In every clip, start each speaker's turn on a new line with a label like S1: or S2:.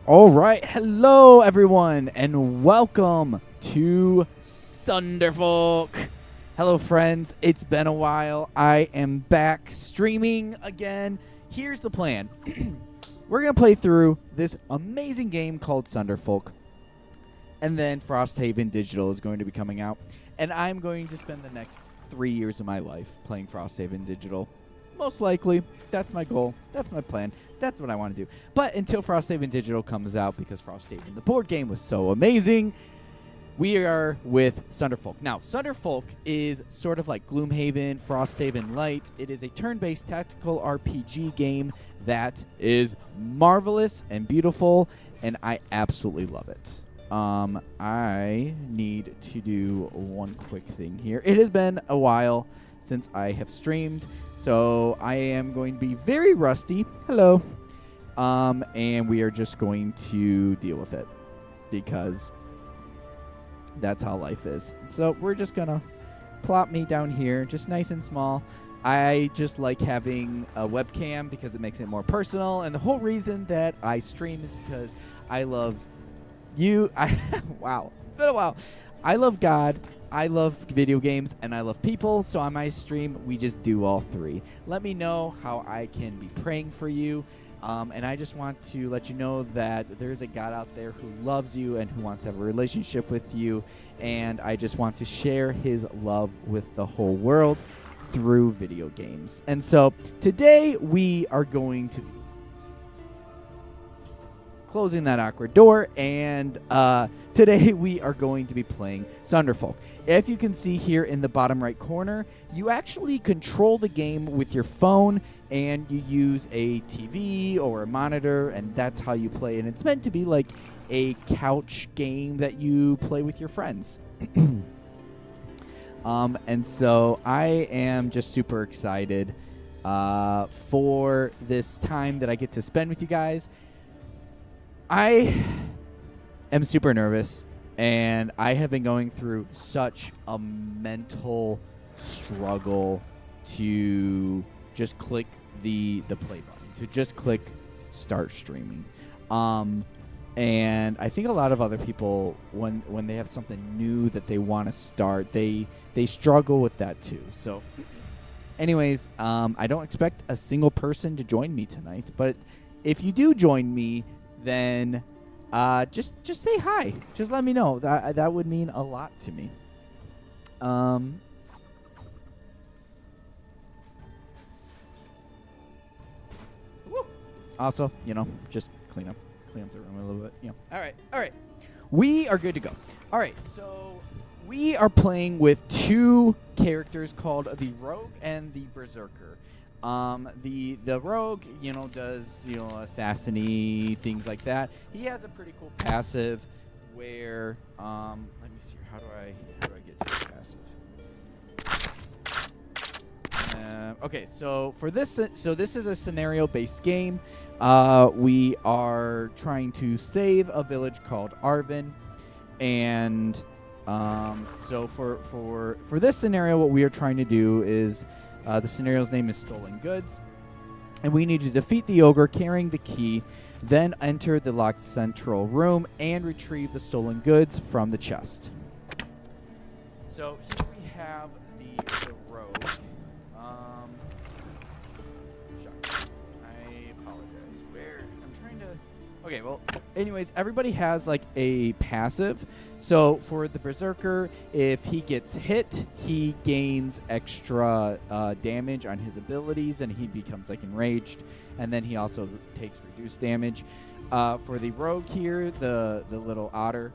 S1: All right, hello everyone, and welcome to Sunderfolk. Hello friends, it's been a while. I am back streaming again. Here's the plan. We're going to play through this amazing game called Sunderfolk, and then Frosthaven Digital is going to be coming out, and I'm going to spend the next 3 years of my life playing Frosthaven Digital. Most likely. That's my goal. That's my plan. That's what I want to do. But until Frosthaven Digital comes out, because Frosthaven, the board game, was so amazing, we are with Sunderfolk. Now, Sunderfolk is sort of like Gloomhaven, Frosthaven Light. It is a turn-based tactical RPG game that is marvelous and beautiful, and I absolutely love it. I need to do one quick thing here. It has been a while since I have streamed, so I am going to be very rusty. Hello. And we are just going to deal with it because that's how life is. So we're just going to plop me down here, just nice and small. I just like having a webcam because it makes it more personal, and the whole reason that I stream is because I love you. Wow, it's been a while. I love God, I love video games, and I love people, so on my stream, we just do all three. Let me know how I can be praying for you, and I just want to let you know that there's a God out there who loves you and who wants to have a relationship with you, and I just want to share his love with the whole world through video games. And so, today we are going to closing that awkward door, and today we are going to be playing Sunderfolk. If you can see here in the bottom right corner, you actually control the game with your phone, and you use a TV or a monitor, and that's how you play. And it's meant to be like a couch game that you play with your friends. And so I am just super excited for this time that I get to spend with you guys. I am super nervous, and I have been going through such a mental struggle to just click the play button, to just click start streaming. And I think a lot of other people, when they have something new that they want to start, they struggle with that too. So anyways, I don't expect a single person to join me tonight, but if you do join me, then just say hi. Just let me know. That would mean a lot to me. Also, just clean up the room a little bit. All right. We are good to go. All right, so we are playing with two characters called the Rogue and the Berserker. The Rogue, does, assassiny, things like that. He has a pretty cool passive where, let me see, how do I get to his passive? Okay, so for this, this is a scenario-based game. We are trying to save a village called Arvin, and so for this scenario, what we are trying to do is the scenario's name is Stolen Goods, and we need to defeat the ogre carrying the key, then enter the locked central room and retrieve the stolen goods from the chest. So here we have the rogue. I apologize. I'm trying to. Okay, well, anyways, everybody has like a passive. So for the Berserker, if he gets hit, he gains extra damage on his abilities, and he becomes like enraged, and then he also takes reduced damage. For the Rogue here, the little otter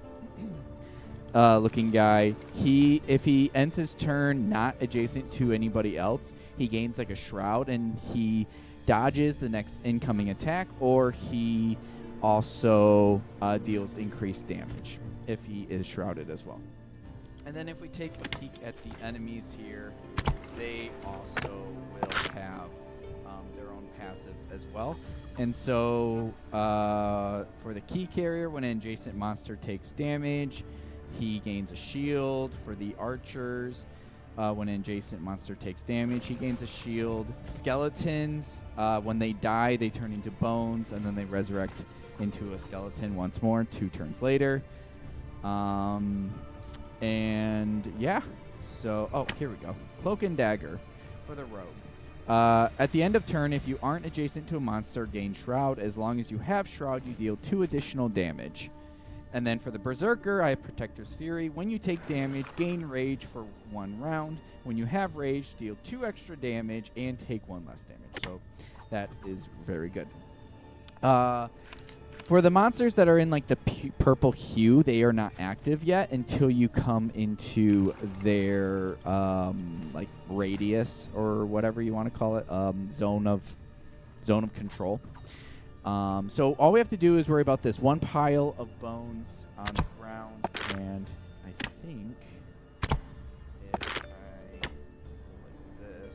S1: looking guy, if he ends his turn not adjacent to anybody else, he gains like a shroud, and he dodges the next incoming attack, or he also deals increased damage if he is shrouded as well. And then if we take a peek at the enemies here, they also will have their own passives as well. And so for the key carrier, when an adjacent monster takes damage, he gains a shield. For the archers, when an adjacent monster takes damage, he gains a shield. Skeletons, when they die, they turn into bones, and then they resurrect into a skeleton once more 2 turns later. And yeah, so, oh, here we go. Cloak and Dagger for the rogue. At the end of turn, if you aren't adjacent to a monster, gain Shroud. As long as you have Shroud, you deal 2 additional damage. And then for the Berserker, I have Protector's Fury. When you take damage, gain Rage for 1 round. When you have Rage, deal 2 extra damage and take 1 less damage. So that is very good. For the monsters that are in like the purple hue, they are not active yet until you come into their like radius or whatever you want to call it, zone of control. So all we have to do is worry about this 1 pile of bones on the ground, and I think if I go like this,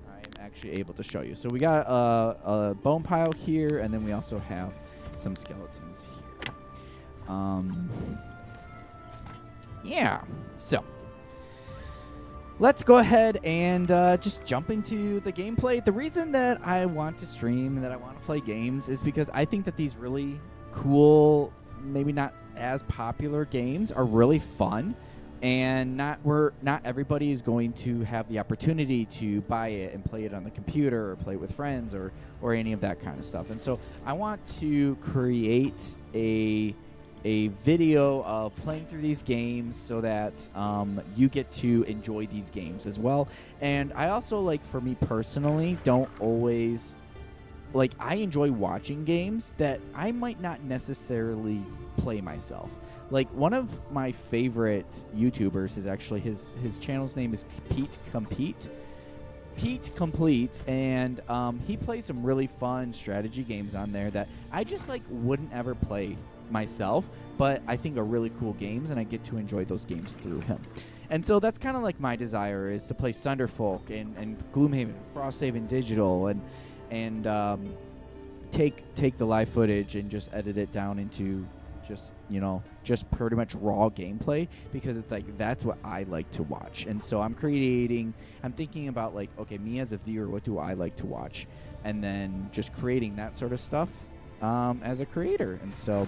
S1: I'm actually able to show you. So we got a bone pile here, and then we also have some skeletons here. Yeah, so let's go ahead and just jump into the gameplay. The reason that I want to stream and that I want to play games is because I think that these really cool, maybe not as popular games are really fun, and not everybody is going to have the opportunity to buy it and play it on the computer or play it with friends or any of that kind of stuff. And so I want to create a video of playing through these games so that you get to enjoy these games as well. And I also, like, for me personally, don't always, like, I enjoy watching games that I might not necessarily play myself. Like, one of my favorite YouTubers is actually, his channel's name is Pete Complete, and he plays some really fun strategy games on there that I just, like, wouldn't ever play myself, but I think are really cool games, and I get to enjoy those games through him. And so that's kind of like my desire, is to play Sunderfolk and Gloomhaven, Frosthaven Digital, and take the live footage and just edit it down into just pretty much raw gameplay, because it's like that's what I like to watch. And so I'm thinking about, like, okay, me as a viewer, what do I like to watch, and then just creating that sort of stuff as a creator. And so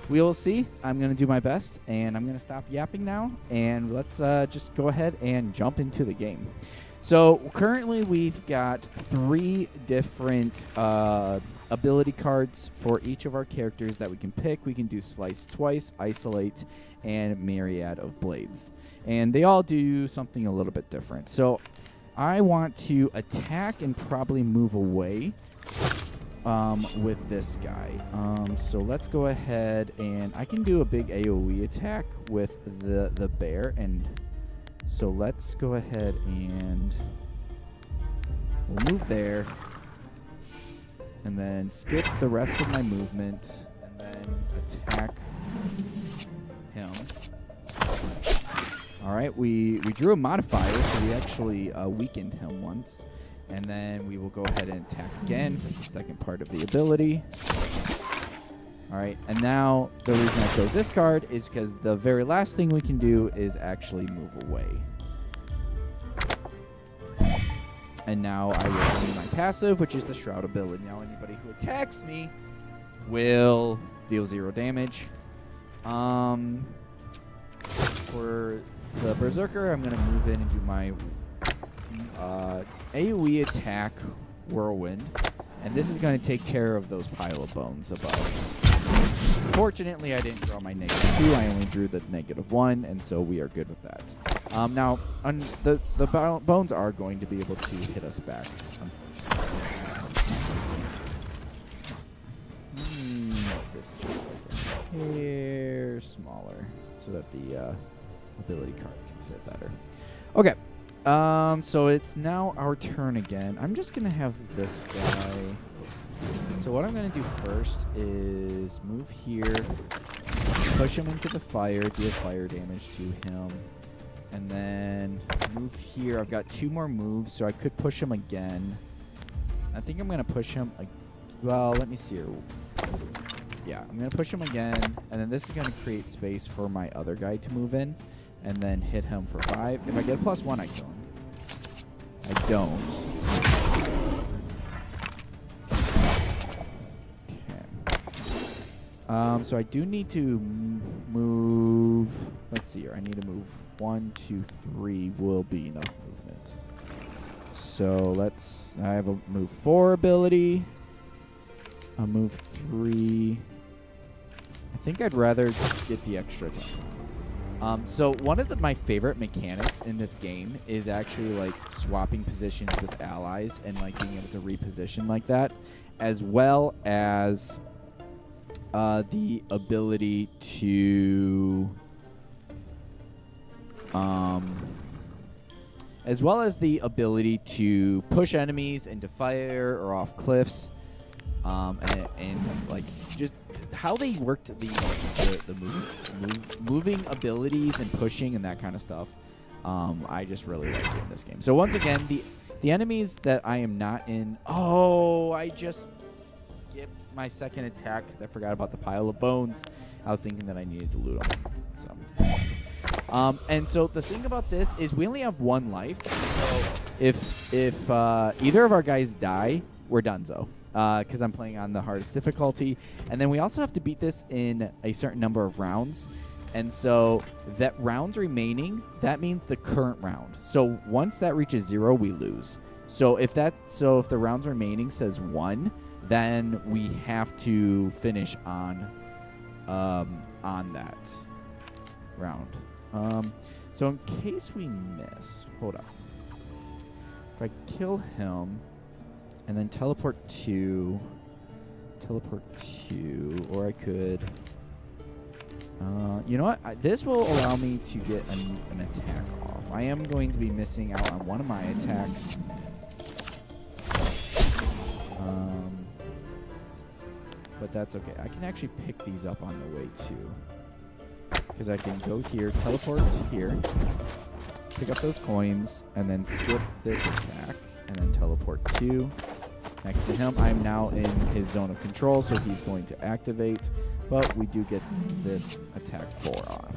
S1: we will see. I'm going to do my best, and I'm going to stop yapping now, and let's just go ahead and jump into the game. So currently we've got 3 different ability cards for each of our characters that we can pick. We can do Slice Twice, Isolate, and Myriad of Blades. And they all do something a little bit different. So I want to attack and probably move away with this guy. So let's go ahead, and I can do a big AoE attack with the bear. And so let's go ahead and we'll move there, and then skip the rest of my movement, and then attack him. All right, we drew a modifier, so we actually weakened him once. And then we will go ahead and attack again for the second part of the ability. All right, and now the reason I chose this card is because the very last thing we can do is actually move away. And now I will do my passive, which is the Shroud ability. Now anybody who attacks me will deal 0 damage. For the Berserker, I'm going to move in and do my AoE attack, Whirlwind, and this is going to take care of those pile of bones above. Fortunately, I didn't draw my -2. I only drew the -1, and so we are good with that. Now, the bones are going to be able to hit us back, unfortunately. This is just like a hair smaller, so that the ability card can fit better. Okay. So it's now our turn again. I'm just going to have this guy. So what I'm going to do first is move here, push him into the fire, deal fire damage to him, and then move here. I've got 2 more moves, so I could push him again. I think I'm going to push him. Well, let me see here. Yeah, I'm going to push him again, and then this is going to create space for my other guy to move in, and then hit him for 5. If I get a +1, I kill him. I don't. Okay. So I do need to move. Let's see here. I need to move 1, 2, 3 will be enough movement. So I have a move 4 ability. A move 3. I think I'd rather get the extra attack. So one of my favorite mechanics in this game is actually like swapping positions with allies and like being able to reposition like that, as well as the ability to push enemies into fire or off cliffs, and like just how they worked the moving abilities and pushing and that kind of stuff. I just really like it in this game. So once again, the enemies that I am not in. Oh, I just skipped my second attack because I forgot about the pile of bones. I was thinking that I needed to loot them. So, and so the thing about this is we only have 1 life. So if either of our guys die, we're donezo. Because I'm playing on the hardest difficulty. And then we also have to beat this in a certain number of rounds. And so that rounds remaining, that means the current round. So once that reaches 0, we lose. So if the rounds remaining says 1, then we have to finish on that round. So in case we miss, hold on. If I kill him and then teleport 2, or I could, you know what? This will allow me to get an attack off. I am going to be missing out on one of my attacks. But that's okay. I can actually pick these up on the way too. Because I can go here, teleport here, pick up those coins, and then skip this attack, and then teleport 2. Next to him, I'm now in his zone of control, so he's going to activate, but we do get this attack 4 off.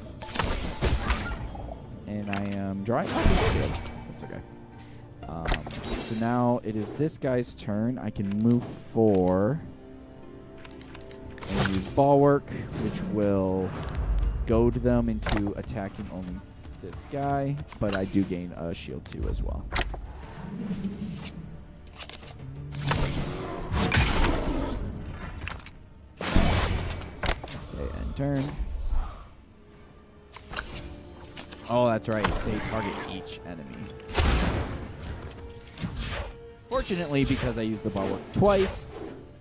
S1: And I am drawing. That's okay. So now it is this guy's turn. I can move 4 and use Bulwark, which will goad them into attacking only this guy, but I do gain a shield 2 as well. Okay, end turn. Oh, that's right. They target each enemy. Fortunately, because I used the Bulwark twice,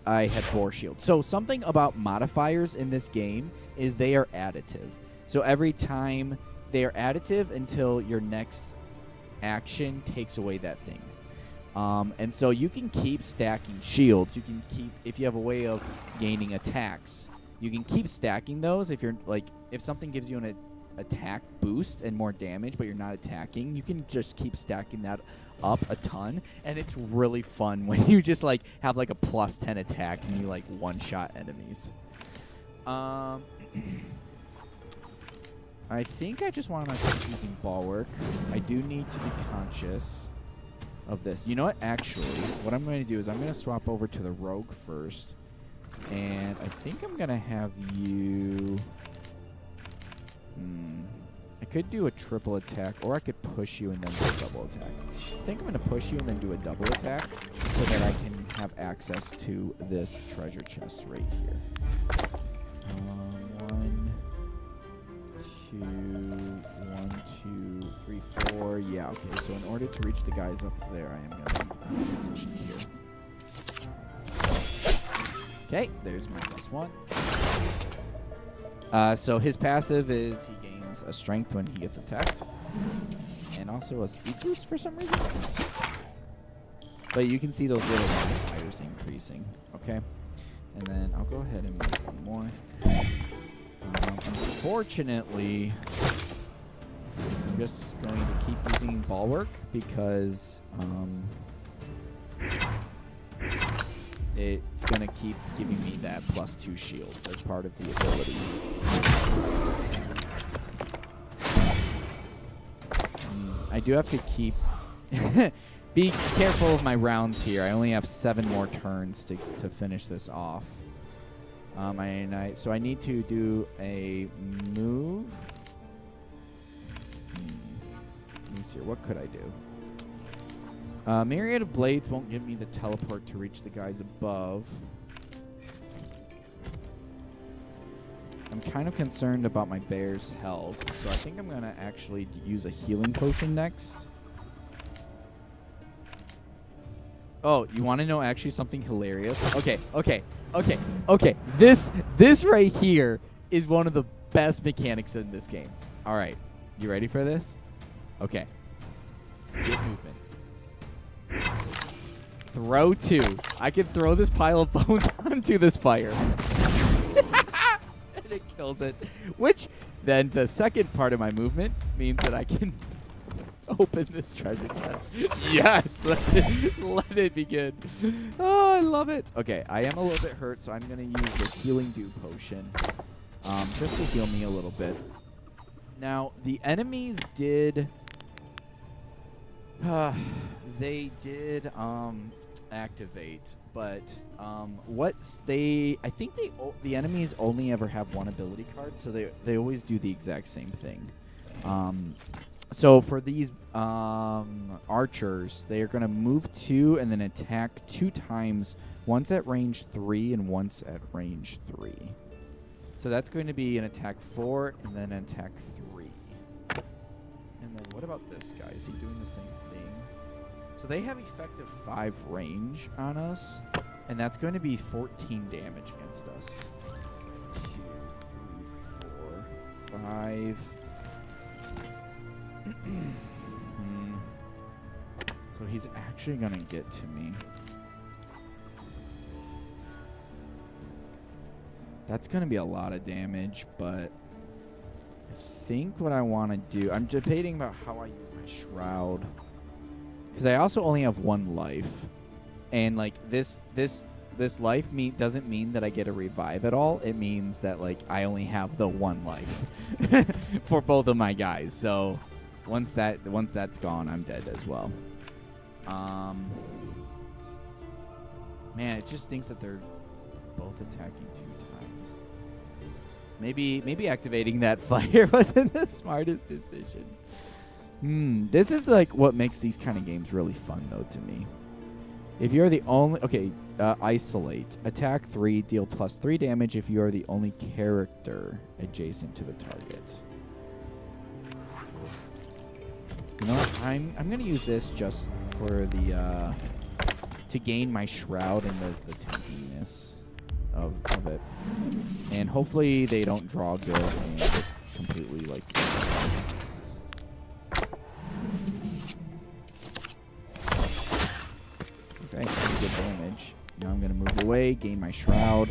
S1: I had 4 shields. So something about modifiers in this game is they are additive. So every time they are additive until your next action takes away that thing. And so you can keep stacking shields. You can keep, if you have a way of gaining attacks, you can keep stacking those. If you're like, if something gives you an attack boost and more damage, but you're not attacking, you can just keep stacking that up a ton, and it's really fun when you just like have like a +10 attack and you like one-shot enemies. I think I just want to keep using Bulwark. I do need to be conscious of this. You know what? Actually, what I'm going to do is I'm going to swap over to the Rogue first, and I think I'm going to have you... I could do a triple attack, or I could push you and then do a double attack. I think I'm going to push you and then do a double attack so that I can have access to this treasure chest right here. 1, 2, 3, 4. Yeah, okay. So in order to reach the guys up there, I am going to need to position here. Okay, there's my +1. So his passive is he gains a strength when he gets attacked, and also a speed boost for some reason. But you can see those little modifiers increasing. Okay, and then I'll go ahead and make one more. Unfortunately, I'm just going to keep using Bulwark because it's going to keep giving me that +2 shields as part of the ability. I do have to keep... be careful of my rounds here. I only have 7 more turns to finish this off. So I need to do a move. Let me see here. What could I do? Myriad of Blades won't give me the teleport to reach the guys above. I'm kind of concerned about my bear's health, so I think I'm going to actually use a healing potion next. Oh, you want to know actually something hilarious? Okay. This right here is one of the best mechanics in this game. All right. You ready for this? Okay. Skip movement. Throw 2. I can throw this pile of bones onto this fire. And it kills it. Which, then the second part of my movement means that I can open this treasure chest. Yes! Let it begin. Oh, I love it. Okay, I am a little bit hurt, so I'm going to use this Healing Dew potion just to heal me a little bit. Now, the enemies did... they did activate, but I think the enemies only ever have one ability card, so they always do the exact same thing. So for these archers, they are going to move 2 and then attack 2 times, once at range 3 and once at range 3. So that's going to be an attack 4 and then an attack 3. And then what about this guy? Is he doing the same thing? So they have effective 5 range on us, and that's going to be 14 damage against us. 2, 3, 4, 5. So he's actually going to get to me. That's going to be a lot of damage, but I think what I want to do... I'm debating about how I use my shroud. Because I also only have 1 life. And, like, this life doesn't mean that I get a revive at all. It means that, like, I only have the 1 life for both of my guys. So... Once that's gone, I'm dead as well. Man, it just stinks that they're both attacking 2 times. Maybe activating that fire wasn't the smartest decision. This is like what makes these kind of games really fun, though, to me. If you're the only... isolate. Attack 3, deal +3 damage if you are the only character adjacent to the target. You know what? I'm going to use this just for the to gain my shroud and the tankiness of it. And hopefully they don't draw good and just completely like... Okay, good damage. Now I'm going to move away, gain my shroud.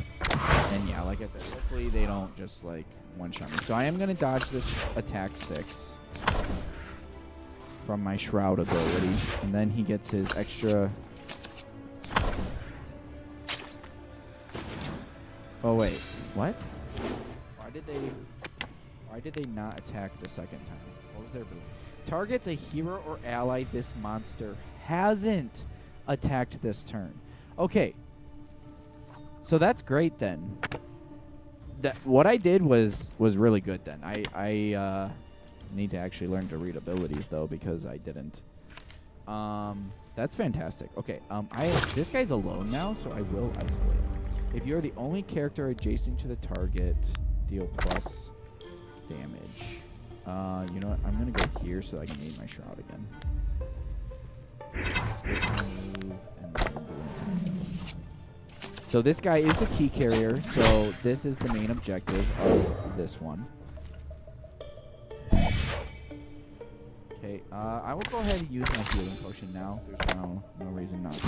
S1: And yeah, like I said, hopefully they don't just like one-shot me. So I am going to dodge this attack 6. From my shroud ability, and then he gets his extra... Oh wait, what? Why did they not attack the second time? What was their ability? Targets a hero or ally this monster hasn't attacked this turn. Okay, so that's great then. What I did was really good then. I need to actually learn to read abilities though, because I didn't. That's fantastic. Okay, this guy's alone now, so I will isolate him. If you're the only character adjacent to the target, deal plus damage. You know what? I'm gonna go here so I can gain my shroud again. Skip move and then do an attack 7. So this guy is the key carrier, so this is the main objective of this one. Okay, I will go ahead and use my healing potion now. There's no reason not to.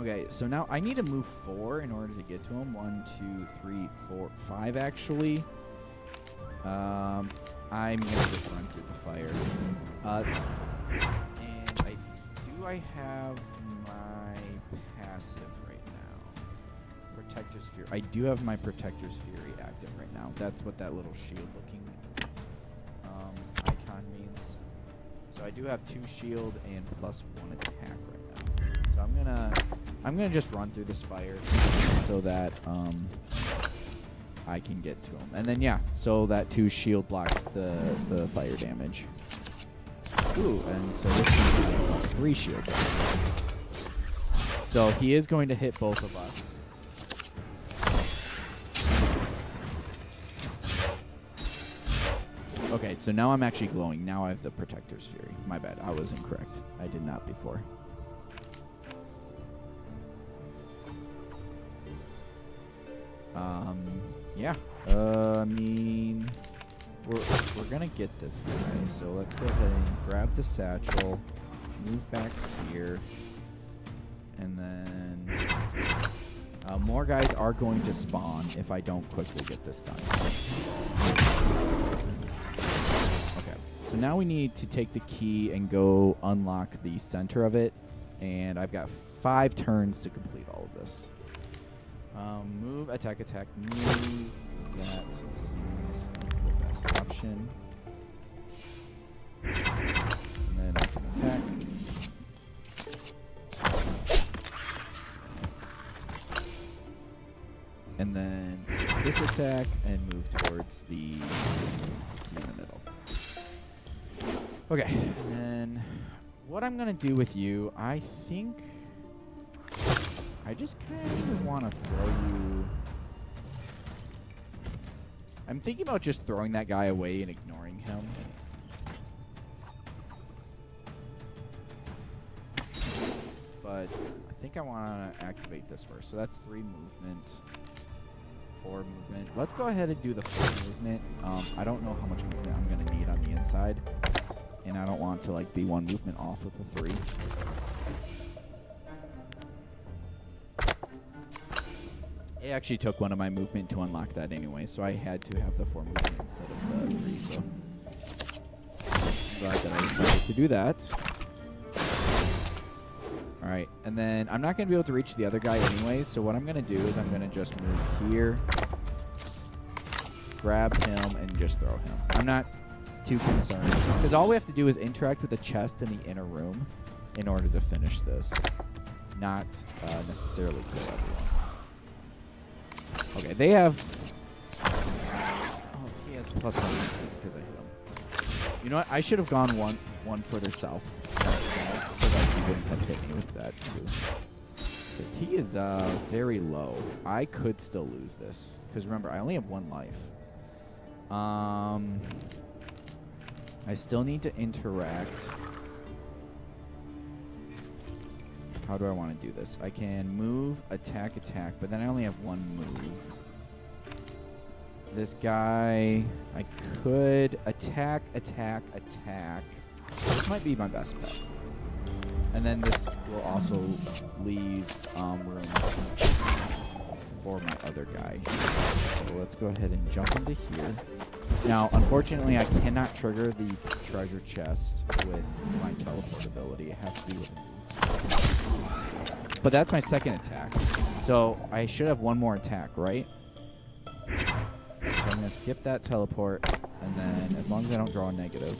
S1: Okay, so now I need to move 4 in order to get to him. 1, 2, 3, 4, 5 actually. I'm gonna just run through the fire. And I have my passive right now. Protector's Fury. I do have my Protector's Fury active right now. That's what that little shield looking icon means. So I do have 2 shield and +1 attack right now. So I'm gonna just run through this fire. so that I can get to him. And then, yeah, so that 2 shield block the fire damage. Ooh, and so this is +3 shield block. So he is going to hit both of us. Okay, so now I'm actually glowing. Now I have the Protector's Fury. My bad. I was incorrect. I did not before. Yeah. I mean, we're gonna get this guy. So let's go ahead and grab the satchel, move back here, and then more guys are going to spawn if I don't quickly get this done. Okay. So now we need to take the key and go unlock the center of it, and I've got 5 turns to complete all of this. Move, attack, move. That seems like the best option. And then I can attack. And then skip this attack and move towards the key in the middle. Okay, and then what I'm going to do with you, I think I just kind of want to throw you. I'm thinking about just throwing that guy away and ignoring him. But I think I want to activate this first. So that's 3 movement, 4 movement. Let's go ahead and do the 4 movement. I don't know how much movement I'm going to need on the inside. And I don't want to like be 1 movement off with the 3. It actually took 1 of my movement to unlock that anyway, so I had to have the 4 movement instead of the 3, so I'm glad that I decided to do that. Alright, and then I'm not going to be able to reach the other guy anyways, so what I'm going to do is I'm going to just move here, grab him, and just throw him. I'm not too concerned, because all we have to do is interact with the chest in the inner room in order to finish this, not necessarily kill everyone. Okay, they have. Oh, he has +1 because I hit him. You know what? I should have gone one further south, so that he wouldn't have hit me with that too. Because he is very low. I could still lose this. Because remember, I only have 1 life. I still need to interact. How do I want to do this? I can move, attack, but then I only have 1 move. This guy, I could attack. This might be my best bet. And then this will also leave room for my other guy. So let's go ahead and jump into here. Now, unfortunately, I cannot trigger the treasure chest with my teleport ability. It has to be with a move. But that's my 2nd attack. So I should have 1 more attack, right? So I'm going to skip that teleport, and then as long as I don't draw a negative.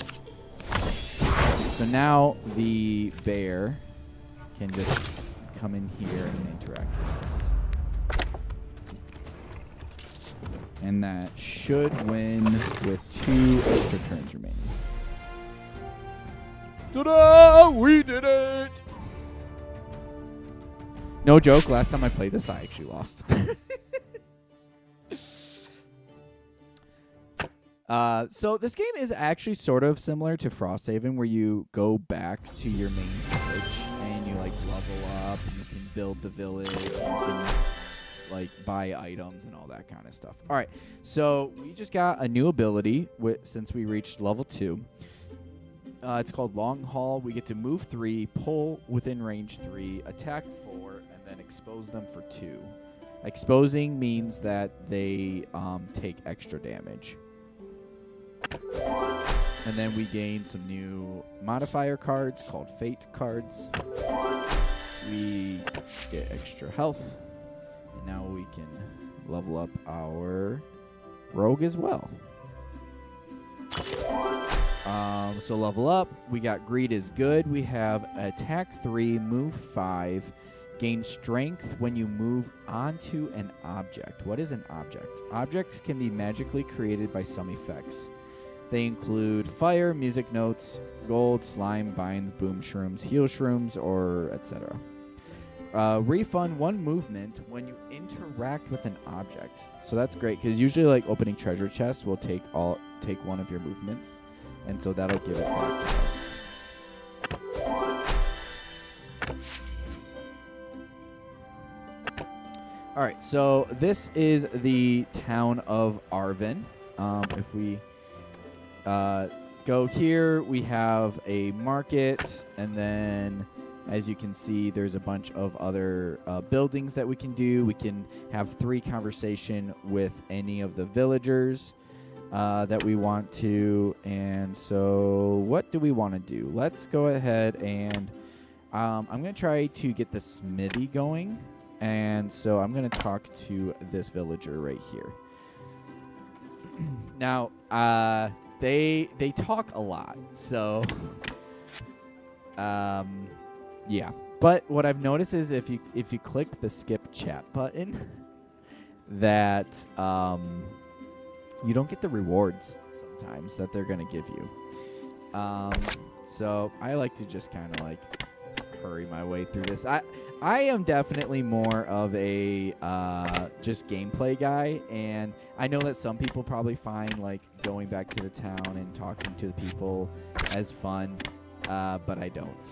S1: So now the bear can just come in here and interact with this. And that should win with 2 extra turns remaining. Ta-da! We did it! No joke, last time I played this, I actually lost. So this game is actually sort of similar to Frosthaven, where you go back to your main village and you like level up, and you can build the village, you can like buy items and all that kind of stuff. All right, so we just got a new ability since we reached level 2. It's called Long Haul. We get to move 3, pull within range 3, attack 4, and then expose them for 2. Exposing means that they take extra damage. And then we gain some new modifier cards called Fate cards. We get extra health. And now we can level up our rogue as well. So level up, we got Greed is good. We have attack 3, move 5, Gain strength when you move onto an object. What is an object? Objects can be magically created by some effects. They include fire, music notes, gold, slime, vines, boom shrooms, heal shrooms, or etc. Refund 1 movement when you interact with an object. So that's great because usually like opening treasure chests will take 1 of your movements, and so that'll give it back to us. All right, so this is the town of Arvin. If we go here, we have a market, and then as you can see, there's a bunch of other buildings that we can do. We can have 3 conversation with any of the villagers that we want to. And so what do we want to do? Let's go ahead and I'm going to try to get the smithy going. And so I'm going to talk to this villager right here. Now, they talk a lot. So, yeah. But what I've noticed is if you click the skip chat button, that you don't get the rewards sometimes that they're going to give you. So I like to just kind of like hurry my way through this. I am definitely more of a just gameplay guy, and I know that some people probably find like going back to the town and talking to the people as fun, but I don't.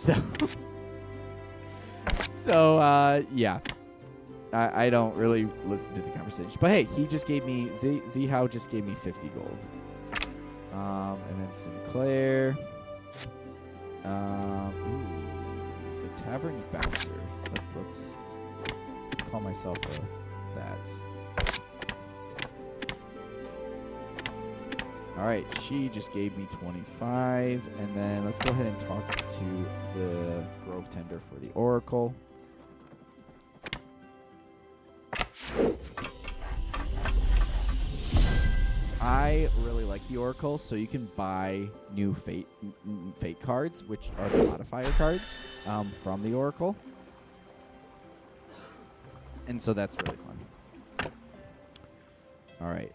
S1: So yeah, I don't really listen to the conversation. But hey, he just gave me Zhao just gave me 50 gold, and then Sinclair. The Tavern's Bouncer. Let's call myself that. All right, she just gave me 25, and then let's go ahead and talk to the Grove Tender for the Oracle. I really like the Oracle, so you can buy new fate cards, which are the modifier cards from the Oracle. And so that's really fun. All right,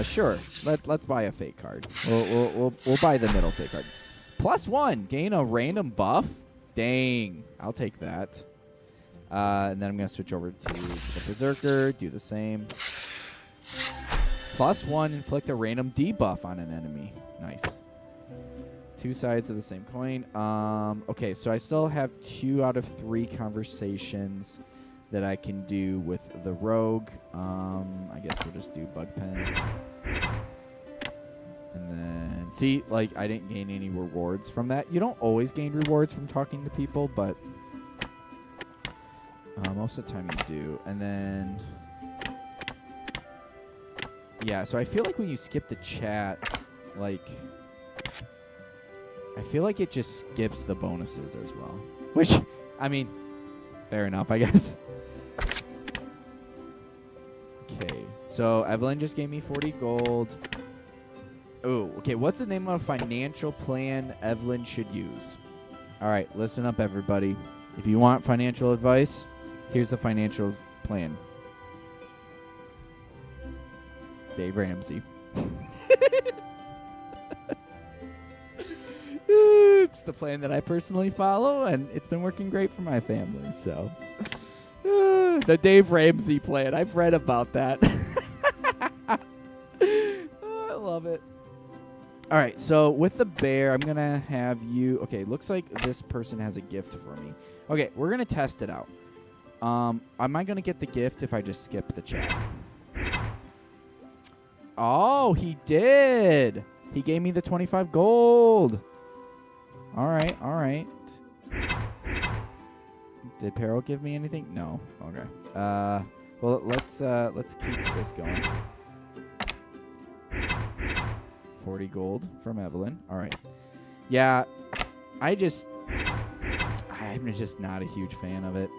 S1: sure. Let's buy a fate card. We'll buy the middle fate card. +1, gain a random buff. Dang, I'll take that. And then I'm gonna switch over to the Berserker. Do the same. +1, inflict a random debuff on an enemy. Nice. 2 sides of the same coin. Okay, so I still have 2 out of 3 conversations that I can do with the rogue. I guess we'll just do Bug Pen. And then, see, like, I didn't gain any rewards from that. You don't always gain rewards from talking to people, but most of the time you do. And then, yeah, so I feel like when you skip the chat, like, I feel like it just skips the bonuses as well. Which, I mean, fair enough, I guess. Okay, so Evelyn just gave me 40 gold. Oh, okay, what's the name of a financial plan Evelyn should use? All right, listen up, everybody. If you want financial advice, here's the financial plan. Dave Ramsey. It's the plan that I personally follow, and it's been working great for my family. So, the Dave Ramsey plan. I've read about that. Oh, I love it. All right, so with the bear, I'm going to have you... Okay, looks like this person has a gift for me. Okay, we're going to test it out. Am I going to get the gift if I just skip the chat? Oh, he did. He gave me the 25 gold. All right, all right. Did Peril give me anything? No. Okay. Well, let's keep this going. 40 gold from Evelyn. All right. Yeah, I'm just not a huge fan of it.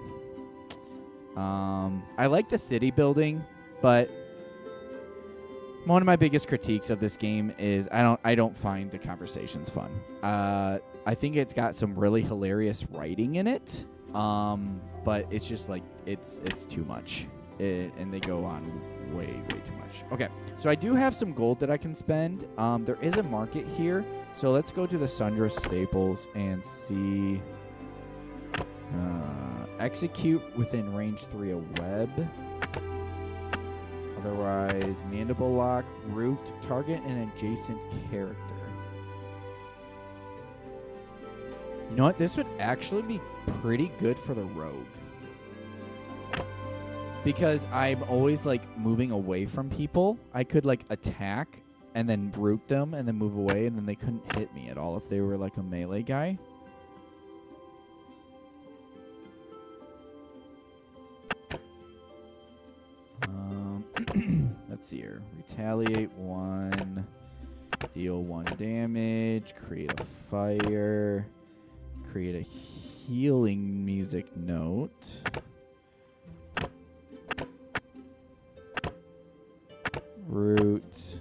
S1: I like the city building, but one of my biggest critiques of this game is I don't find the conversations fun. I think it's got some really hilarious writing in it, But it's just like it's too much, and they go on way too much. Okay, so I do have some gold that I can spend. There is a market here, so let's go to the Sundra Staples and see. Execute within range 3 a web. Otherwise, mandible lock, root, target an adjacent character. You know what? This would actually be pretty good for the rogue. Because I'm always, like, moving away from people. I could, like, attack and then root them and then move away, and then they couldn't hit me at all if they were, like, a melee guy. Let's see here. Retaliate 1. Deal 1 damage. Create a fire. Create a healing music note. Root.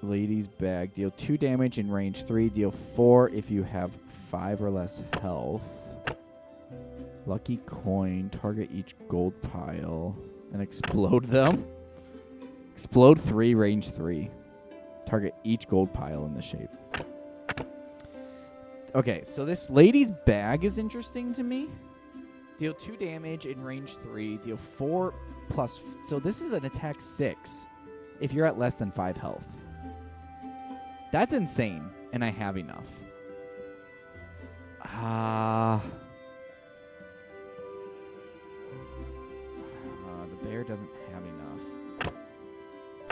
S1: Lady's bag. Deal 2 damage in range 3. Deal 4 if you have 5 or less health. Lucky coin. Target each gold pile and explode them. Explode 3, range 3. Target each gold pile in the shape. Okay, so this lady's bag is interesting to me. Deal 2 damage in range 3. Deal 4 plus... So this is an attack 6 if you're at less than 5 health. That's insane, and I have enough. The bear doesn't have enough.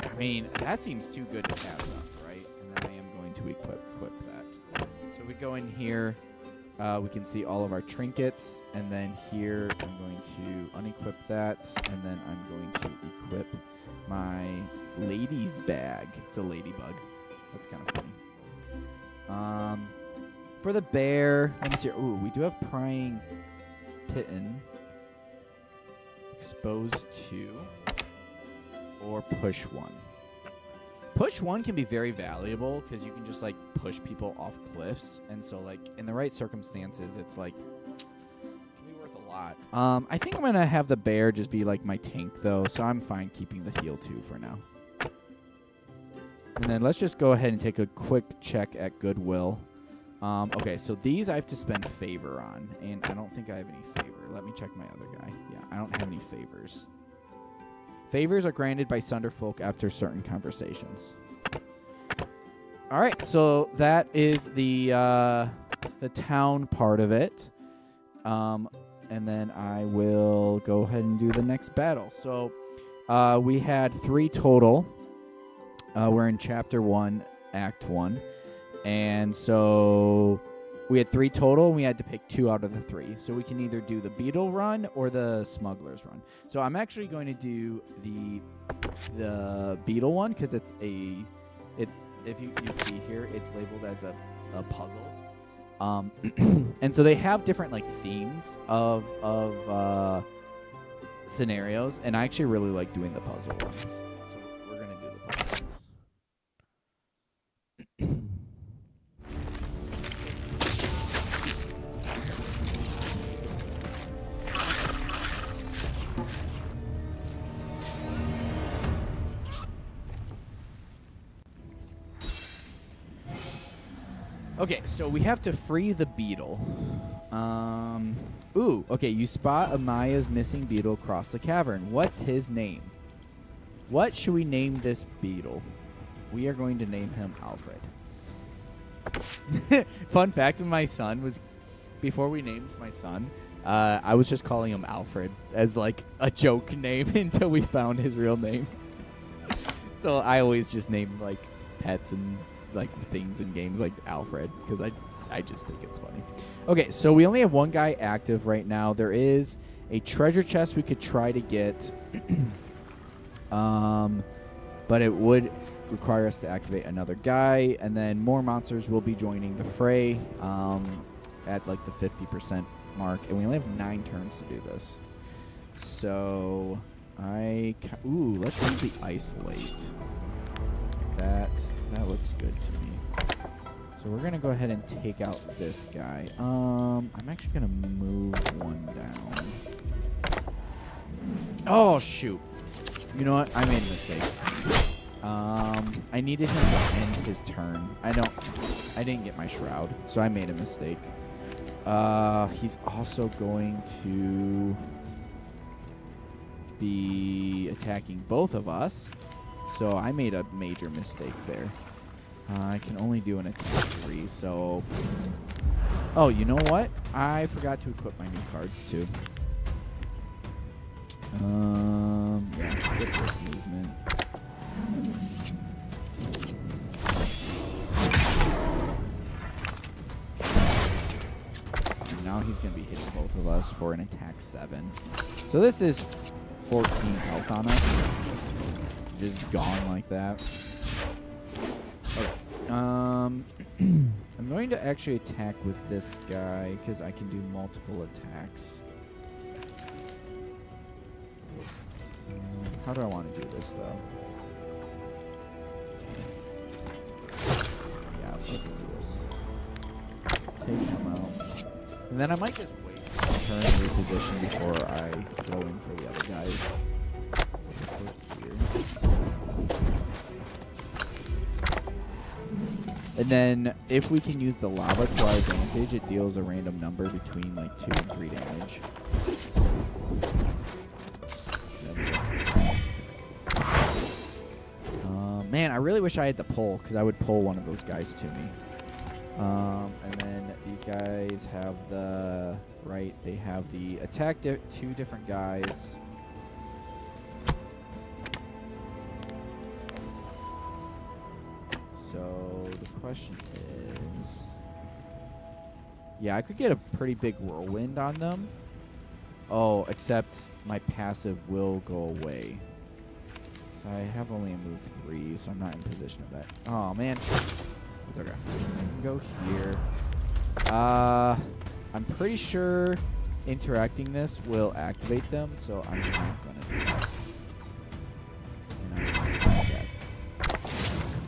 S1: I mean, that seems too good to pass up, right? And then I am going to equip that. So we go in here. We can see all of our trinkets. And then here, I'm going to unequip that. And then I'm going to equip my lady's bag. It's a ladybug. That's kind of funny. For the bear, let me see. Ooh, we do have prying pitten. Expose 2 or push 1. Push 1 can be very valuable because you can just like push people off cliffs, and so like in the right circumstances it's like can be worth a lot. I think I'm gonna have the bear just be like my tank though, so I'm fine keeping the heal 2 for now. And then let's just go ahead and take a quick check at Goodwill. Okay, so these I have to spend favor on, and I don't think I have any favor. Let me check my other guy. Yeah, I don't have any favors. Favors are granted by Sunderfolk after certain conversations. All right, so that is the town part of it. And then I will go ahead and do the next battle. So we had 3 total. We're in Chapter 1, Act 1. And so we had 3 total, and we had to pick 2 out of the 3. So we can either do the beetle run or the smuggler's run. So I'm actually going to do the beetle one because it's if you see here, it's labeled as a puzzle. And so they have different like themes of scenarios, and I actually really like doing the puzzle ones. So we're gonna do the puzzle ones. Okay, so we have to free the beetle. Ooh, okay, you spot Amaya's missing beetle across the cavern. What's his name? What should we name this beetle? We are going to name him Alfred. Fun fact of my son was, before we named my son, I was just calling him Alfred as like a joke name until we found his real name. So I always just named like pets and like things in games like Alfred because I just think it's funny. Okay, so we only have 1 guy active right now. There is a treasure chest we could try to get, but it would require us to activate another guy, and then more monsters will be joining the fray at like the 50% mark, and we only have 9 turns to do this. So let's use the isolate. That looks good to me. So we're going to go ahead and take out this guy. I'm actually going to move one down. Oh, shoot. You know what? I made a mistake. I needed him to end his turn. I didn't get my shroud, so I made a mistake. He's also going to be attacking both of us, so I made a major mistake there. I can only do an attack 3, so... Oh, you know what? I forgot to equip my new cards, too. Yeah, skip this movement. And now he's going to be hitting both of us for an attack 7. So this is 14 health on us. Just gone like that. Okay. I'm going to actually attack with this guy because I can do multiple attacks. How do I want to do this, though? Yeah, let's do this. Take him out. And then I might just wait to turn and reposition before I go in for the other guys. And then, if we can use the lava to our advantage, it deals a random number between like 2 and 3 damage. Man, I really wish I had the pull, because I would pull one of those guys to me. And then these guys have the... Right, they have the attack 2 different guys. So the question is... Yeah, I could get a pretty big whirlwind on them. Oh, except my passive will go away. I have only a move 3, so I'm not in position of that. Oh, man. It's okay. I can go here. I'm pretty sure interacting this will activate them, so I'm not going to do that. And I'm gonna do that.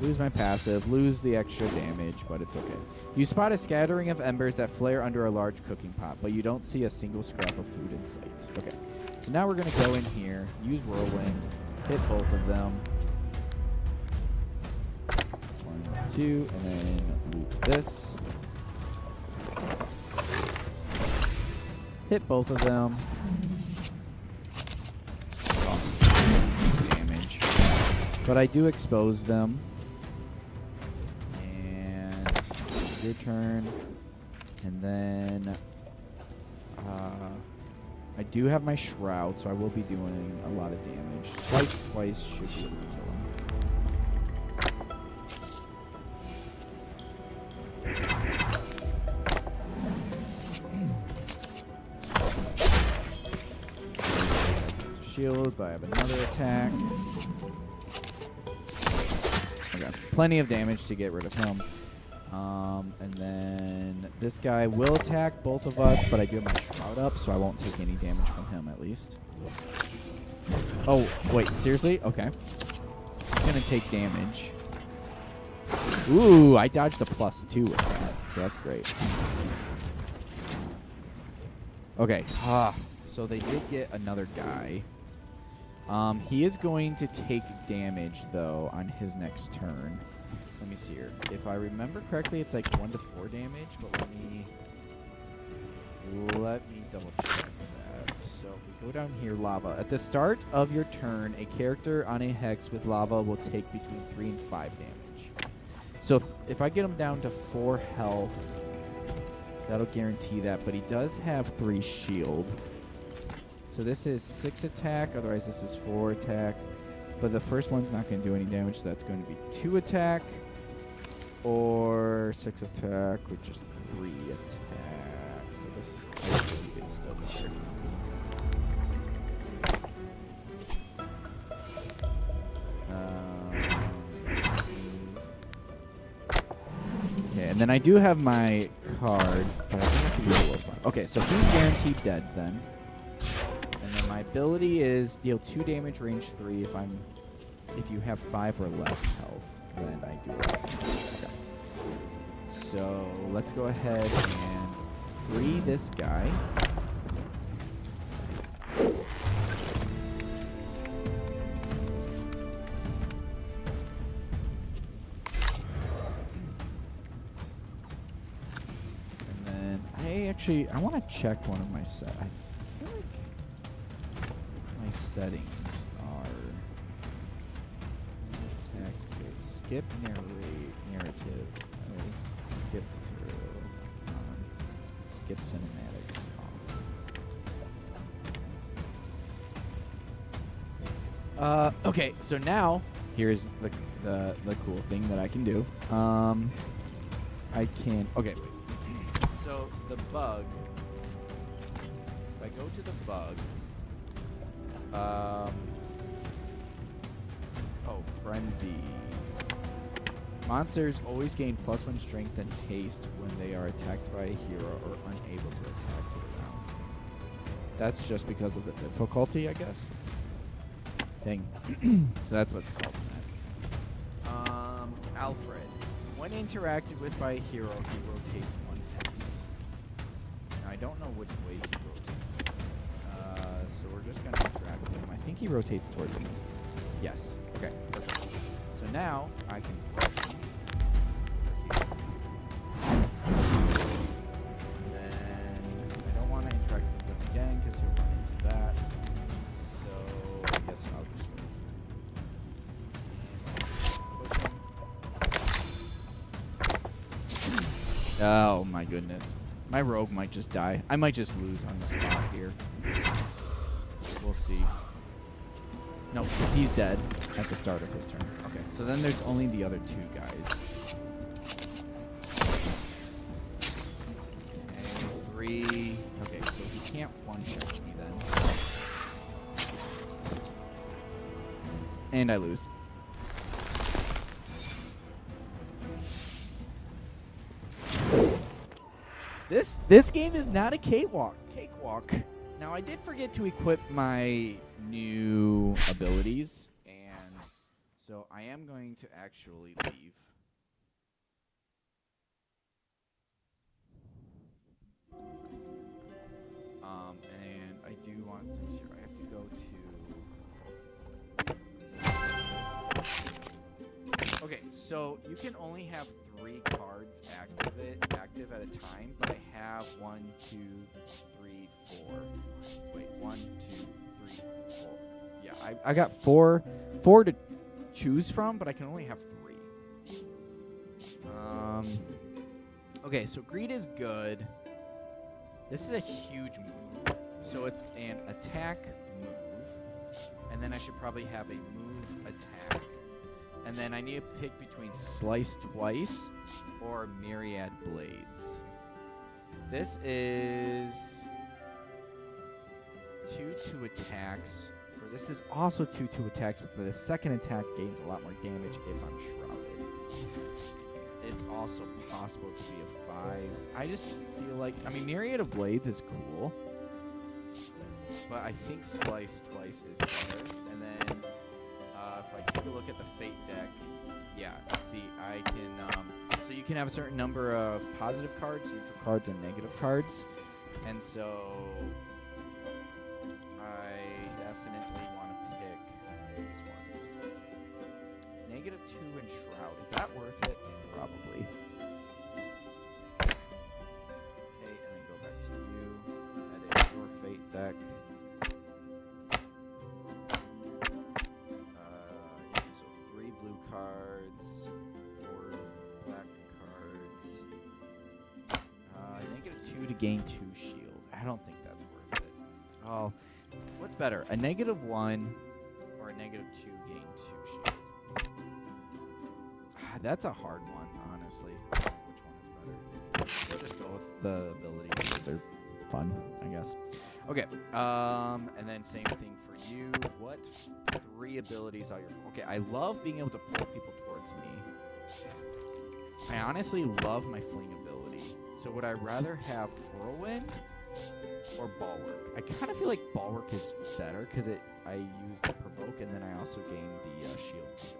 S1: Lose my passive, lose the extra damage, but it's okay. You spot a scattering of embers that flare under a large cooking pot, but you don't see a single scrap of food in sight. Okay. So now we're going to go in here, use Whirlwind, hit both of them. 1, 2, and then loop this. Hit both of them. Oh, damage. But I do expose them. And your turn. And then I do have my shroud, so I will be doing a lot of damage. Twice should be able to kill him. Shield, but I have another attack. Okay, plenty of damage to get rid of him. And then this guy will attack both of us, but I do have my shroud up, so I won't take any damage from him at least. Oh, wait, seriously? Okay. He's gonna take damage. Ooh, I dodged a +2 with that, so that's great. Okay, so they did get another guy. He is going to take damage, though, on his next turn. Let me see here. If I remember correctly, it's like 1 to 4 damage, but let me double check that. So if we go down here, lava. At the start of your turn, a character on a hex with lava will take between 3 and 5 damage. So if I get him down to 4 health, that'll guarantee that, but he does have 3 shield. So this is 6 attack, otherwise this is 4 attack. But the first one's not going to do any damage, so that's going to be 2 attack. Or 6 attack, which is 3 attack. So this, I believe it's still better. Okay, and then I do have my card, but I think I can do a little fun. Okay, so he's guaranteed dead then. And then my ability is deal 2 damage, range 3 if you have 5 or less health. Then I do that. Okay. So let's go ahead and free this guy. I want to check one of my I feel like my settings are skip narrative. Skip through. Skip cinematics off. Okay, so now here's the cool thing that I can do. I can. Okay. So the bug, if I go to the bug, frenzy. Monsters always gain +1 strength and haste when they are attacked by a hero or unable to attack for the round. That's just because of the difficulty, I guess. Dang. So that's what it's called. Alfred. When interacted with by a hero, he rotates 1 hex. Now, I don't know which way he rotates. So we're just going to interact with him. I think he rotates towards me. Yes. Okay. Perfect. So now I can press him. And then I don't want to interact with him again because he'll run into that. So I guess I'll just oh my goodness. My rogue might just die. I might just lose on the spot here. We'll see. No, because he's dead at the start of his turn. Okay, so then there's only the other 2 guys. Okay, 3. Okay, so he can't one-shot me then. And I lose. This game is not a cakewalk. Now I did forget to equip my new abilities, and so I am going to actually leave. And I do want to I have to go to. Okay, so you can only have 3 cards active at a time, but I have 1, 2, 3, 4. Wait, 1, 2, 3, 4. Yeah, I got four to choose from, but I can only have 3. Okay, so greed is good. This is a huge move, so it's an attack move, and then I should probably have a move attack. And then I need to pick between Slice Twice or Myriad Blades. This is 2 attacks. Or this is also 2 attacks, but the second attack gains a lot more damage if I'm shrouded. It's also possible to be a 5. I just feel like, I mean, Myriad of Blades is cool, but I think Slice Twice is better. And then if I take a look at the Fate deck, yeah, see, I can, so you can have a certain number of positive cards, neutral cards, and negative cards. And so I definitely want to pick these ones. -2 and Shroud. Is that worth it? Probably. Okay, and then go back to you. That is your Fate deck. Cards, 4 black cards. -2 to gain 2 shield. I don't think that's worth it. Oh, what's better, a -1 or a -2 gain 2 shield? That's a hard one, honestly. Which one is better? We'll just go with the abilities because they're fun, I guess. Okay, and then same thing for you. What 3 abilities are your... Okay, I love being able to pull people towards me. I honestly love my fling ability. So would I rather have Whirlwind or Bulwark? I kind of feel like Bulwark is better because I use the Provoke and then I also gain the shield too.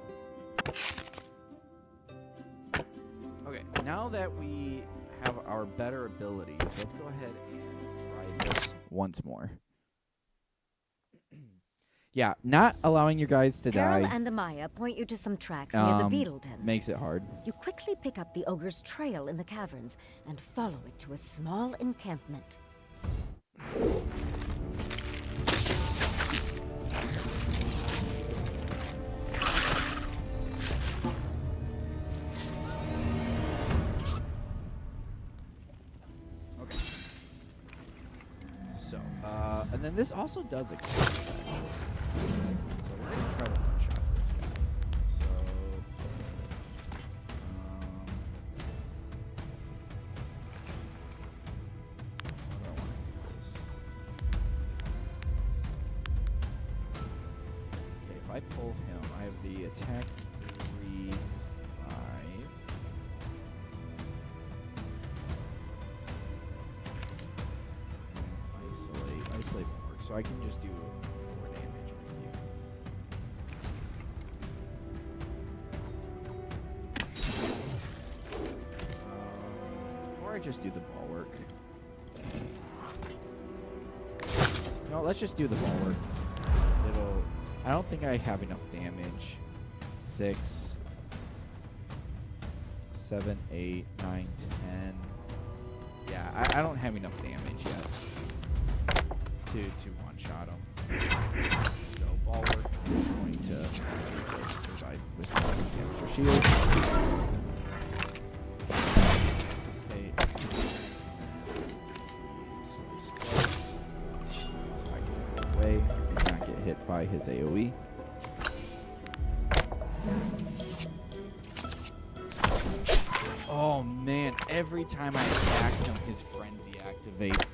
S1: Okay, now that we have our better abilities, let's go ahead and try this once more. Yeah, not allowing your guys to
S2: Pearl
S1: die
S2: and Amaya point you to some tracks near the beetle dens.
S1: makes it hard.
S2: You quickly pick up the ogre's trail in the caverns and follow it to a small encampment.
S1: Okay. So, and then this also does extend. So we're gonna try to one-shot this guy. So, how do I want to do this? Okay, if I pull him, I have the attack 3, 5. Isolate won't work, so I can just do 4 damage with you. Or I just do the bulwark. No, let's just do the bulwark. I don't think I have enough damage. 6, 7, 8, 9, 10. Yeah, I don't have enough damage yet to one-shot him. So bulwark is going to provide with extra shield. Okay. So I can go away and not get hit by his AoE. Oh man, every time I attack him, his frenzy activates.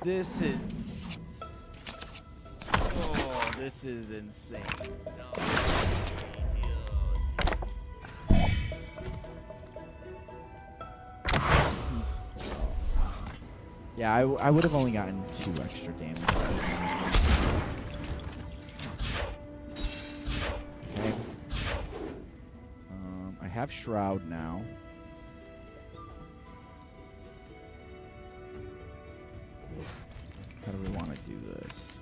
S1: This is insane. No. Yeah, I would have only gotten 2 extra damage. Okay. I have Shroud now. How do we want to do this?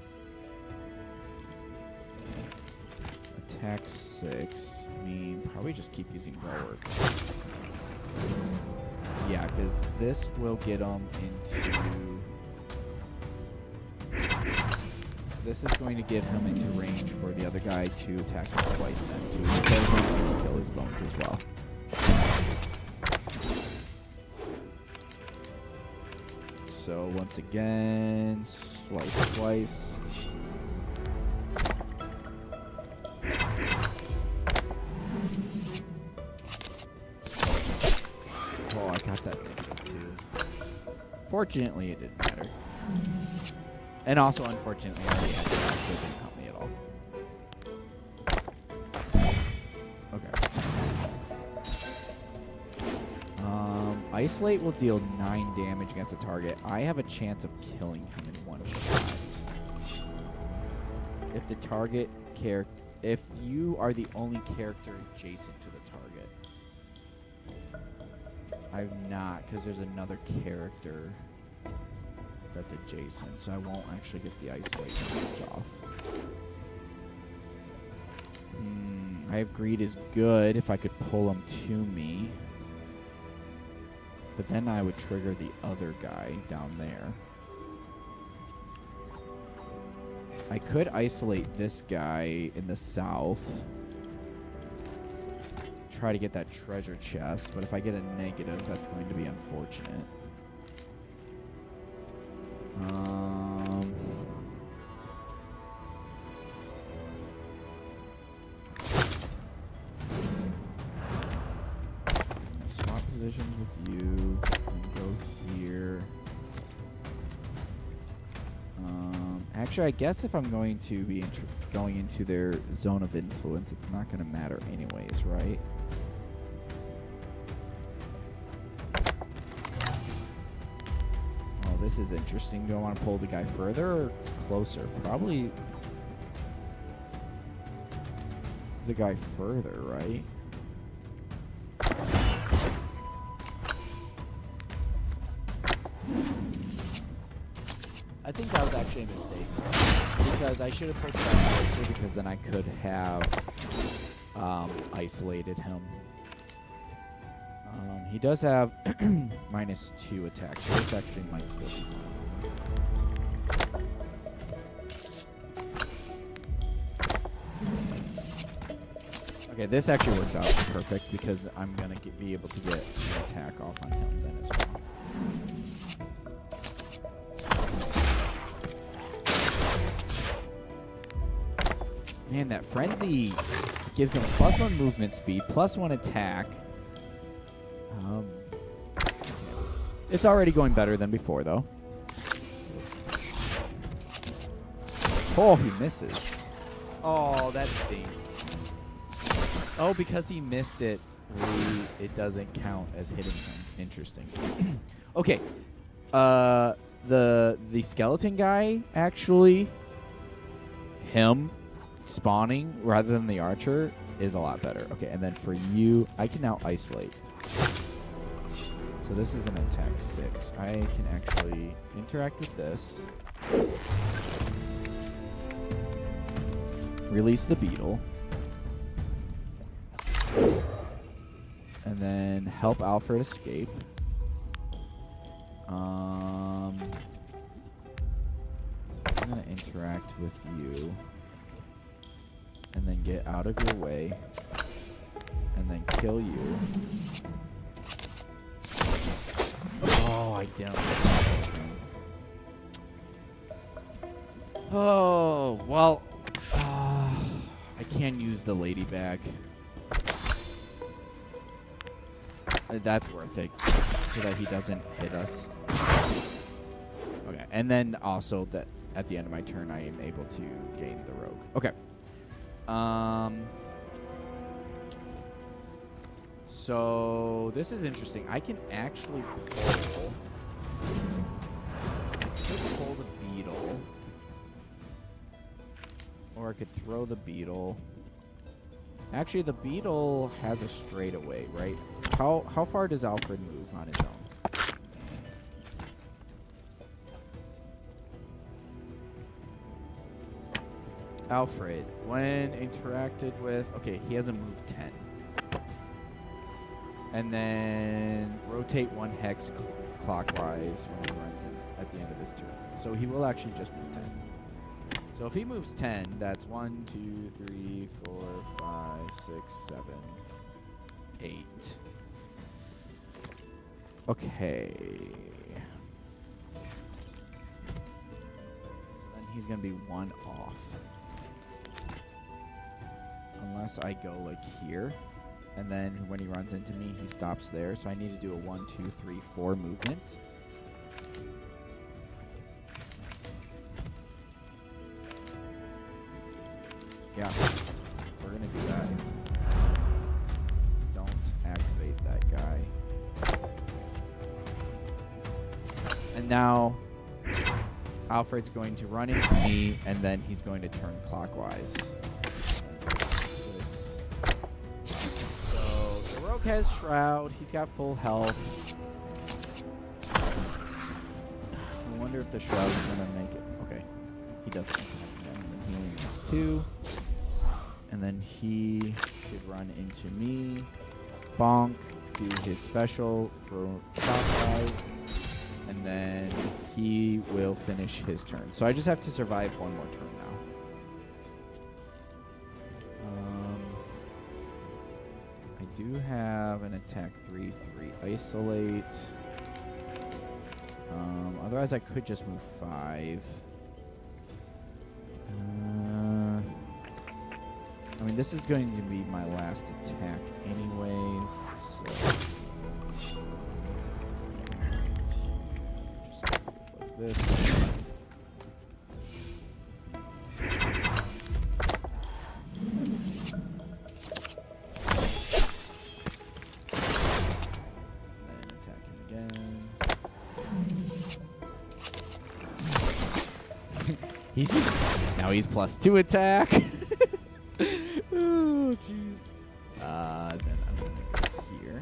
S1: Attack 6. I mean, probably just keep using bulwark. Yeah, because this will get him into... This is going to get him into range for the other guy to attack him twice then, too. Because he's going to kill his bones as well. So, once again, slice twice. Oh, I got that too. Fortunately, it didn't matter. And also, unfortunately, I already had that, so it didn't help me at all. Okay. Isolate will deal 9 damage against a target. I have a chance of killing him in 1 shot. If the target character... If you are the only character adjacent to the target. I'm not, because there's another character that's adjacent, so I won't actually get the isolate off. I have greed is good if I could pull him to me. But then I would trigger the other guy down there. I could isolate this guy in the south. Try to get that treasure chest, but if I get a negative, that's going to be unfortunate. Swap positions with you and go here. Actually, I guess if I'm going to be going into their zone of influence, it's not going to matter anyways, right? Oh, this is interesting. Do I want to pull the guy further or closer? Probably the guy further, right? actually a mistake. Because I should have pulled that closer because then I could have isolated him. He does have -2 attack, so this actually might still be fine. Okay, this actually works out perfect because I'm going to be able to get an attack off on him then as well. Man, that Frenzy gives him +1 movement speed, +1 attack. It's already going better than before, though. Oh, he misses. Oh, that stinks. Oh, because he missed it, it doesn't count as hitting him. Interesting. Okay. The skeleton guy, actually, him spawning rather than the archer is a lot better. Okay, and then for you, I can now isolate. So this is an attack 6. I can actually interact with this. Release the beetle. And then help Alfred escape. I'm going to interact with you. And then get out of your way. And then kill you. Oh, I don't. Oh, well. I can't use the lady bag. That's worth it. So that he doesn't hit us. Okay. And then also that at the end of my turn, I am able to gain the rogue. Okay. So this is interesting. I can actually pull the beetle, or I could throw the beetle. Actually, the beetle has a straightaway, right? How far does Alfred move on his own? Alfred, when interacted with, okay, he has a move 10. And then rotate 1 hex clockwise when he runs in at the end of his turn. So he will actually just move 10. So if he moves 10, that's 1, 2, 3, 4, 5, 6, 7, 8. Okay. So then he's going to be 1 off. Unless I go like here. And then when he runs into me, he stops there. So I need to do a 1, 2, 3, 4 movement. Yeah, we're going to do that. Don't activate that guy. And now Alfred's going to run into me, and then he's going to turn clockwise. Has Shroud. He's got full health. I wonder if the Shroud is going to make it. Okay. He doesn't. He only has 2. And then he should run into me. Bonk. Do his special. Throw clockwise. And then he will finish his turn. So I just have to survive 1 more turn now. I do have an attack 3, 3 isolate. Otherwise I could just move 5. I mean, this is going to be my last attack anyways, so just like this. He's just now he's +2 attack. Oh jeez. Then I'm gonna go here,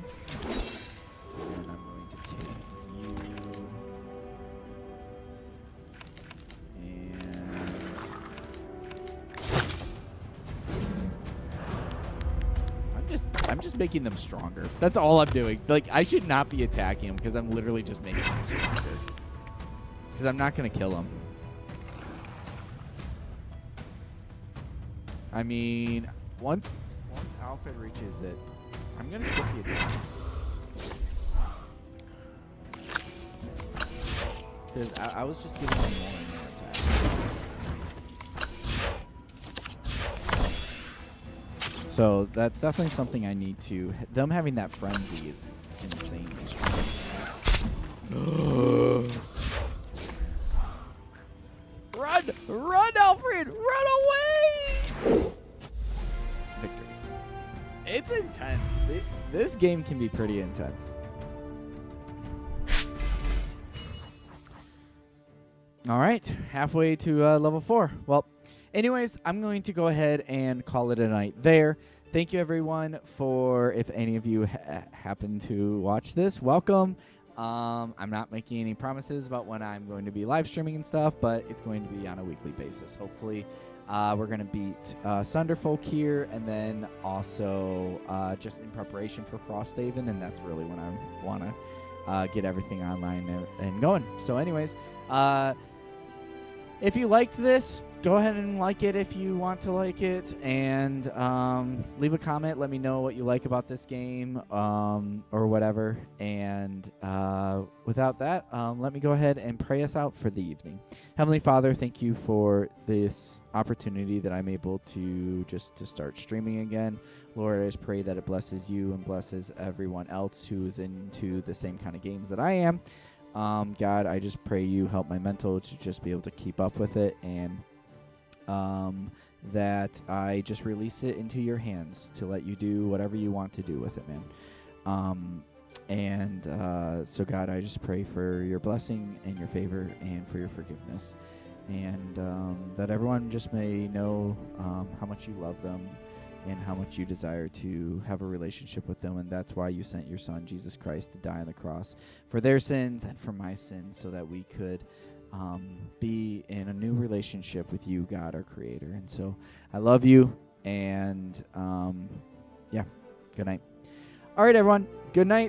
S1: and I'm going to take you, I'm just making them stronger. That's all I'm doing. Like, I should not be attacking them because I'm literally just making them stronger. Because I'm not going to kill them. I mean, once Alfred reaches it, I'm going to skip the attack. Because I was just giving them more and more attack. So that's definitely something I need to... Them having that frenzy is insane. Run! Run, Alfred! Run away! Victory. It's intense. This game can be pretty intense. All right, halfway to level 4. Well, anyways, I'm going to go ahead and call it a night there. Thank you, everyone, for if any of you happen to watch this, welcome. I'm not making any promises about when I'm going to be live streaming and stuff, but it's going to be on a weekly basis. Hopefully, we're going to beat Sunderfolk here, and then also just in preparation for Frosthaven, and that's really when I want to get everything online and going. So anyways, if you liked this, go ahead and like it if you want to like it, and leave a comment. Let me know what you like about this game or whatever. And without that, let me go ahead and pray us out for the evening. Heavenly Father, thank you for this opportunity that I'm able to start streaming again. Lord, I just pray that it blesses you and blesses everyone else who's into the same kind of games that I am. God, I just pray you help my mental to just be able to keep up with it, and that I just release it into your hands to let you do whatever you want to do with it, man. So God, I just pray for your blessing and your favor and for your forgiveness, and that everyone just may know how much you love them and how much you desire to have a relationship with them, and that's why you sent your son, Jesus Christ, to die on the cross for their sins and for my sins, so that we could be in a new relationship with you, God, our creator. And so I love you, and yeah, good night. All right, everyone, good night.